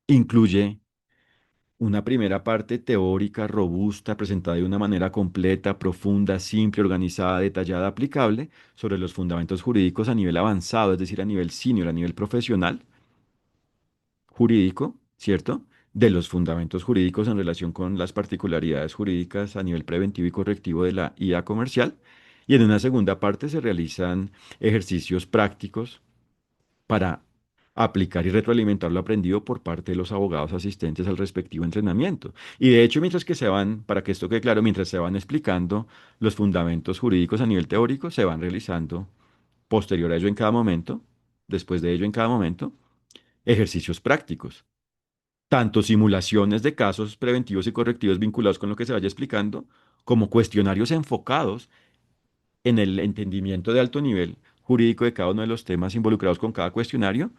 incluye una primera parte teórica, robusta, presentada de una manera completa, profunda, simple, organizada, detallada, aplicable, sobre los fundamentos jurídicos a nivel avanzado, es decir, a nivel senior, a nivel profesional, jurídico, ¿cierto? De los fundamentos jurídicos en relación con las particularidades jurídicas a nivel preventivo y correctivo de la IA comercial. Y en una segunda parte se realizan ejercicios prácticos para aplicar y retroalimentar lo aprendido por parte de los abogados asistentes al respectivo entrenamiento. Y de hecho, mientras que se van, para que esto quede claro, mientras se van explicando los fundamentos jurídicos a nivel teórico, se van realizando posterior a ello en cada momento, después de ello en cada momento, ejercicios prácticos. Tanto simulaciones de casos preventivos y correctivos vinculados con lo que se vaya explicando, como cuestionarios enfocados en el entendimiento de alto nivel jurídico de cada uno de los temas involucrados con cada cuestionario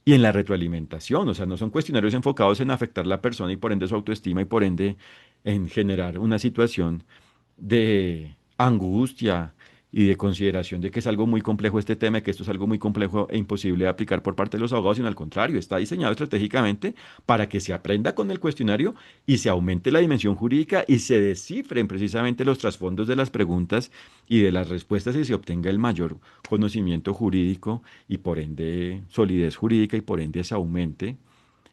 y en la retroalimentación. O sea, no son cuestionarios enfocados en afectar la persona y por ende su autoestima y por ende en generar una situación de angustia y de consideración de que es algo muy complejo este tema, y que esto es algo muy complejo e imposible de aplicar por parte de los abogados, sino al contrario, está diseñado estratégicamente para que se aprenda con el cuestionario y se aumente la dimensión jurídica y se descifren precisamente los trasfondos de las preguntas y de las respuestas y se obtenga el mayor conocimiento jurídico y por ende solidez jurídica y por ende se aumente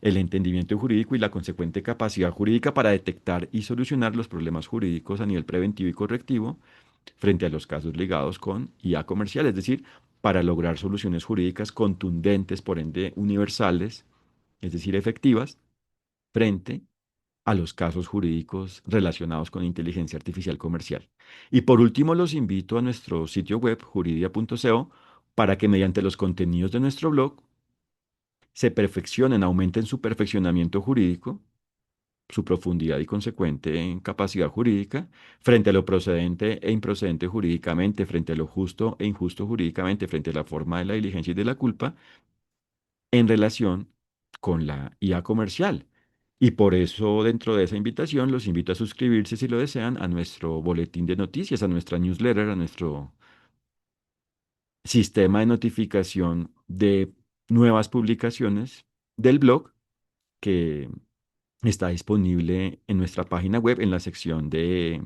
el entendimiento jurídico y la consecuente capacidad jurídica para detectar y solucionar los problemas jurídicos a nivel preventivo y correctivo frente a los casos ligados con IA comercial, es decir, para lograr soluciones jurídicas contundentes, por ende universales, es decir, efectivas, frente a los casos jurídicos relacionados con inteligencia artificial comercial. Y por último, los invito a nuestro sitio web, juridia.co, para que mediante los contenidos de nuestro blog se perfeccionen, aumenten su perfeccionamiento jurídico, su profundidad y consecuente en capacidad jurídica, frente a lo procedente e improcedente jurídicamente, frente a lo justo e injusto jurídicamente, frente a la forma de la diligencia y de la culpa, en relación con la IA comercial. Y por eso, dentro de esa invitación, los invito a suscribirse, si lo desean, a nuestro boletín de noticias, a nuestra newsletter, a nuestro sistema de notificación de nuevas publicaciones del blog que está disponible en nuestra página web en la sección de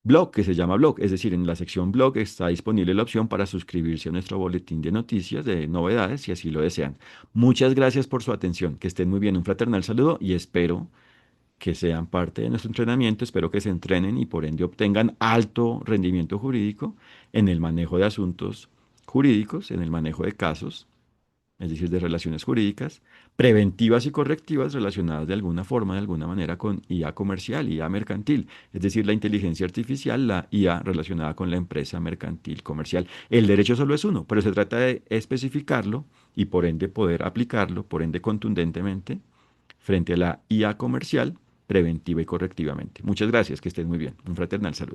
blog, que se llama blog. Es decir, en la sección blog está disponible la opción para suscribirse a nuestro boletín de noticias, de novedades, si así lo desean. Muchas gracias por su atención. Que estén muy bien. Un fraternal saludo y espero que sean parte de nuestro entrenamiento. Espero que se entrenen y por ende obtengan alto rendimiento jurídico en el manejo de asuntos jurídicos, en el manejo de casos, es decir, de relaciones jurídicas, preventivas y correctivas relacionadas de alguna forma, de alguna manera con IA comercial, IA mercantil, es decir, la inteligencia artificial, la IA relacionada con la empresa mercantil comercial. El derecho solo es uno, pero se trata de especificarlo y por ende poder aplicarlo, por ende contundentemente, frente a la IA comercial, preventiva y correctivamente. Muchas gracias, que estén muy bien. Un fraternal saludo.